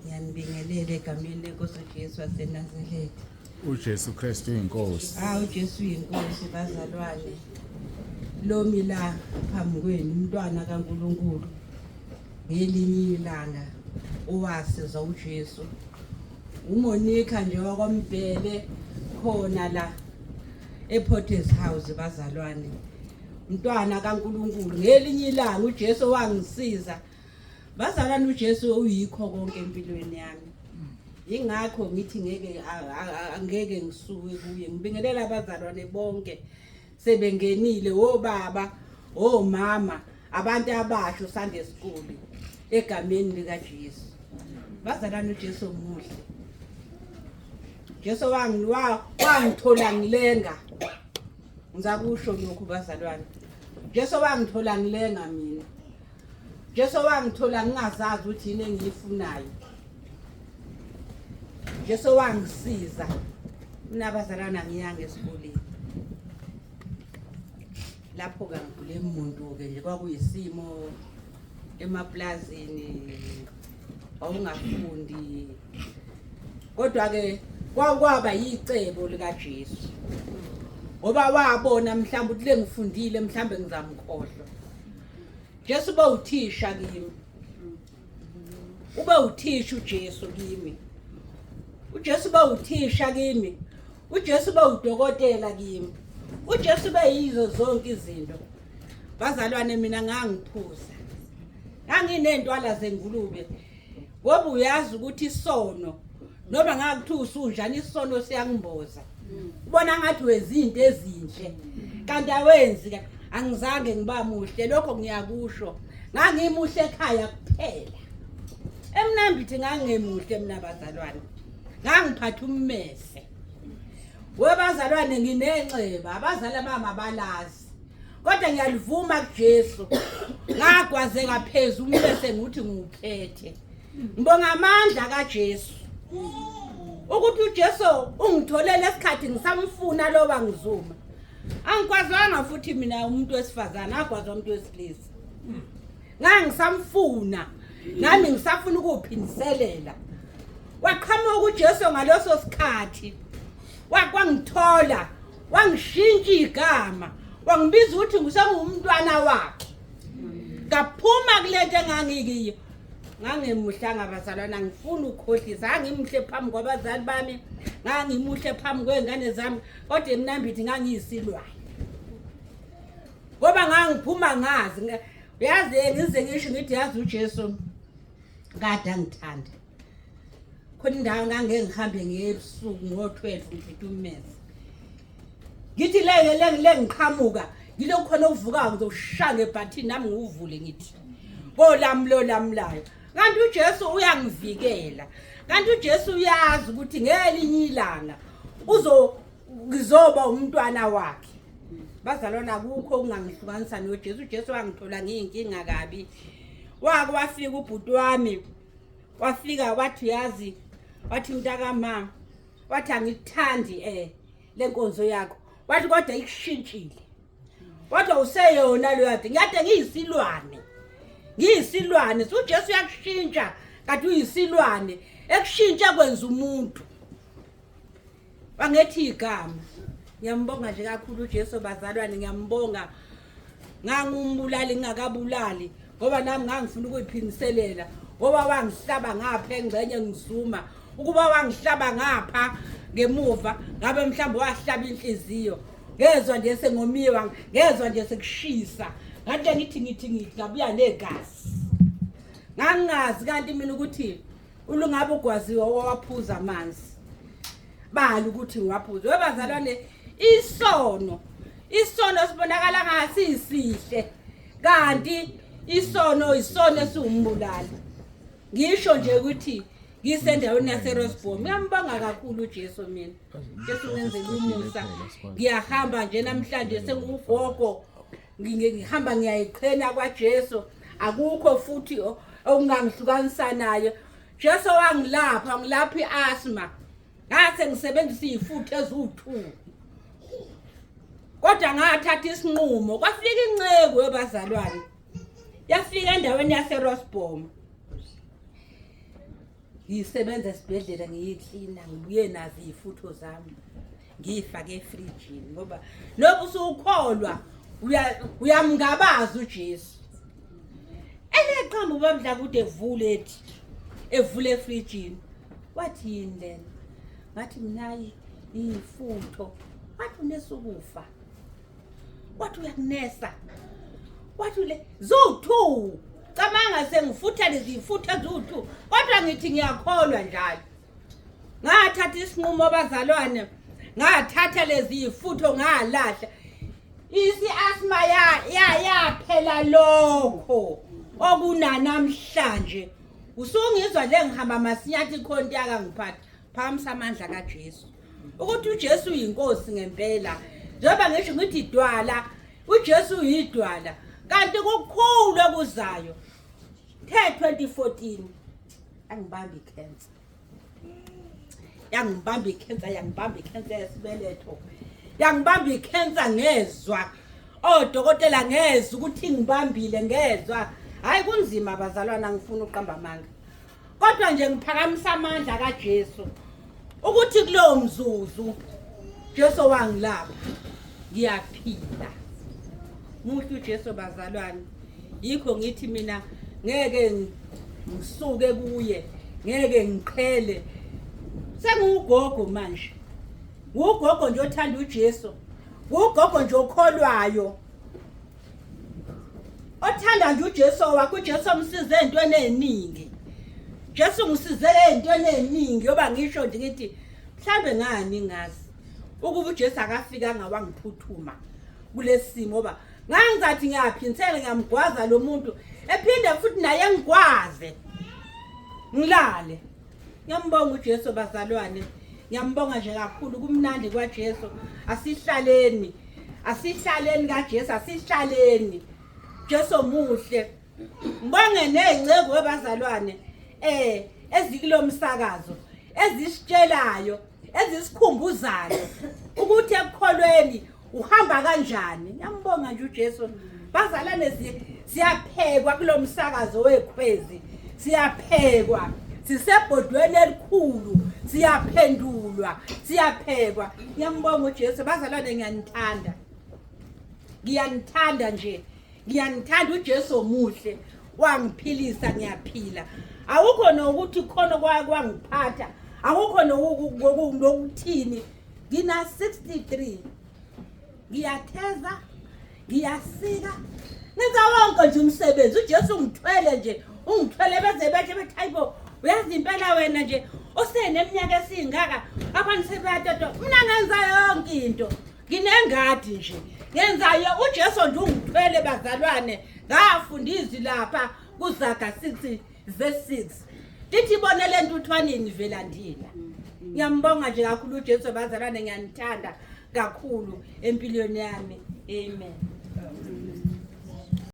Ngiyanibingelela egameni leNkosi uJesu waseNazaretha. uJesu Kristu inkosi. uJesu inkosi bazalwane. Lo mila phambi kwenu umntwana kaNkuluNkulu. Ngelinye ilanga owasiza uJesu. uMonica nje wakwaMbhele khona la ePorter's House bazalwane. Umntwana kaNkuluNkulu ngelinye ilanga uJesu wangisiza. Bazalwane uJesu uyikho konke empilweni yami. Ingakho ngithi angeke ngisuke kuye. Ngibingelela abazalwane bonke sebengenile obaba, omama, abantu abasha Sunday school egameni lika Jesu. Bazalwane uJesu omuhle. Jesu wangithola ngilenga. Ngizakusho lokhu bazalwane. Jesu wangithola ngilenga mina. Jesu wangithola ngingazazi ukuthi yini engiyifunayo. Jesu wangisiza. Mina bazalwane ngiyanga esikoleni. Lapho ngivule umuntu ke nje kwakuyisimo emaplazini awungafundi. Kodwa ke kwaba yicebo lika Jesu. Ngoba wabona mhlawumbe ukuthi lengifundile mhlawumbe ngizamkhohlwa. Jesu bawuthisha kimi. Ube uthisha uJesu kimi. uJesu bawuthisha kimi. uJesu bawudokotela kimi. uJesu beyizo zonke izinto. Bazalwane mina ngangiphuza. Nganginentwala zengulube. Ngoba uyazi ukuthi isono noma ngakuthiwa usunjani isono siyangimboza. Ubona ngathi wezinto ezinhle. Kanti awenzi angizange ngiba muhle lokho ngiyakusho. Ngangimuhle ekhaya kuphela. Emnambithi ngangemuhle mina bazalwane. Ngangiphatha ummese. Webazalwane nginenceba abazali bami abalazi. Kodwa ngiyalivuma kuJesu. Ngagwazeka phezulu ummese nguthi nguphethe. Ngibonga amandla kaJesu. Ukuthi uJesu ungitholele esikhathi ngisamfuna lo bangizuma. Angikwazanga futhi mina umuntu wesifazana agwazwa umuntu wesilisa. Ngangisamfuna nami ngisafuna ukuphiniselela. Waqhamuka uJesu ngaloso sikhathi. Wangithola, wangishintsha igama, wangibiza ukuthi ngisengumntwana wakhe. Ngaphuma kulento engangikiyo. Ngangemuhlanga abazalwana ngifuna ukukhohlisa, ngangimuhle phambi kwabazali bami, ngangimuhle phambi kwengane zami, kodwa emnambithi ngangiyisilwane. Ngoba ngangiphuma ngazi, uyazi ngize ngisho ngithi yazi uJesu kade angithanda. Khona indawo ngangeke ngihambe ngebusuku ngo12 ngiphethe ummese. Ngithi le ngiqhamuka, ngilokho khona uvuka ngizoshanga ebhathini nami ngivule ngithi. Lo lamlayo. Kanti uJesu uyangivikela. Kanti uJesu uyazi ukuthi ngelinye ilanga ngizoba umntwana wakhe. Bazalwana akukho okungangihlukanisa noJesu. uJesu wangithola ngiyinkinga kabi. Wafika ubhuti wami. Wafika wathi yazi, wathi mntaka mama, wathi angikuthandi lenkonzo yakho. Wathi kodwa ikushintshile. Wathi useyona lo yathi ngiyade ngiyisilwane. Ngiyisilwane, uJesu uyakushintsha, kanti uyisilwane. Ekushintsha kwenza umuntu. Bangethi igama. Ngiyambonga nje kakhulu uJesu bazalwane, ngiyambonga. Ngangumbulali ngingakabulali ngoba nami ngangifuna ukuyiphiniselela. Ngoba wangihlaba ngapha engcenye ngizuma. Ukuba wangihlaba ngapha ngemuva, ngabe mhlawumbe wahlaba inhliziyo. Ngezwe nje sengomiwa, ngezwe nje sekushisa. Ngathi ngithi ngabuya negazi. Ngangazi kanti mina ukuthi ulungabe ugwaziwa waphuza amanzi. Bali ukuthi ngiwaphuza. Webazalwane isono sibonakala ngasi isihle. Kanti isono esiwumbulali. Ngisho nje ukuthi ngisendaweni yaseRosbom. Ngiyambonga kakhulu uJesu mina. Jesu ngenzele umusa. Ngiyahamba nje namhlanje sengugogo. Ngihamba ngiyayiqhenya kwaJesu. Akukho futhi okungangihlukanisa naye. Jesu wangilapha, ngilapha iasthma. Ngase ngisebenzisa izifutho eziwu2. Kodwa ngathatha isinqumo. Kwafika incebo yabazalwane. Yafika endaweni yaseRosbom. ngisebenza esibhedlela ngiyiklina ngibuye nazi izifutho zami ngifake efrijini ngoba lokho usukholwa uyamngabaza uJesu eleqhambu bamdla kude evule efrijini wathi yini lena ngathi minayi izifutho wathi unesukufa wathi uyakunesa wathi le zo2 camanga sengifutha lezi izifutho zo2 kodwa ngithi ngiyakholwa njalo ngathatha isinqumo abazalwane ngathatha lezi izifutho ngalahla isi asma yaphela lokho okunanamhlanje usungizwa nje ngihamba masinyathi ikhonti yakangiphatha phamisa amandla kaJesu ukuthi uJesu uyinkosi ngempela njengoba ngisho ngithi idwala uJesu uyidwala kanti kukhulu okuzayo 2014 angibambi cancer yangibamba icancer yesibeletho yangibamba icancer ngezwa odokotela ngezwe ukuthi ngibambile ngezwa hayi kunzima abazalwana ngifuna uqamba amanga kodwa nje ngiphakamisa amandla kaJesu ukuthi kulowo mzuzu Jesu wangilapha ngiyaphila muhle uJesu bazalwane yikho ngithi mina ngeke ngisuke kuye ngeke ngiqhele sengugogo manje ugogo nje othanda uJesu ugogo nje okholwayo othanda nje uJesu wakho uJesu umsize ezintweni eziningi Jesu ngisize ezintweni eziningi yoba ngisho nje ngithi mhlambe ngani ngazi ukuba uJesu akafika ngawangiphuthuma kulesimo ngoba ngangizathi ngiyaphinsela ngiyamgwaza lo muntu ephinde futhi naye ngigwaze ngilale ngiyambonga uJesu bazalwane ngiyambonga nje kakhulu kumnandi kwaJesu asihlaleni kaJesu asihlaleni Jesu muhle ngibonge nezingcebo webazalwane ezikulomsakazo ezisitshelayo ezisikhumbuzayo ukuthi ekukholweni uhamba kanjani ngiyambonga nje uJesu bazalwane siyaphekwa kulomsakazo wekhwezi siyaphekwa sisebhodweni elikhulu siyaphendulwa siyaphekwa ngiyambonga uJesu bazalwane ngiyanithanda nje ngiyanithanda uJesu muhle wangiphilisa ngiyaphila awukho nokuthi khona kwangiphatha awukho nokuthini ngina 63 ngiyatheza ngiyasika ngenza wonke nje umsebenzi uJesu ungithwele nje ungithwele beze bethi hayibo uyazi impela wena nje oseneminyaka esingaka abantu sebayatata mina ngenza yonke into nginengadi nje ngenzayo uJesu nje ungithwele bazalwane ngafundizwi lapha kuZaga 6:6 lithi bonele ntuthwaneni vela ndila ngiyambonga nje kakhulu uJesu bazalwane ngiyanithanda kakhulu empilweni yami amen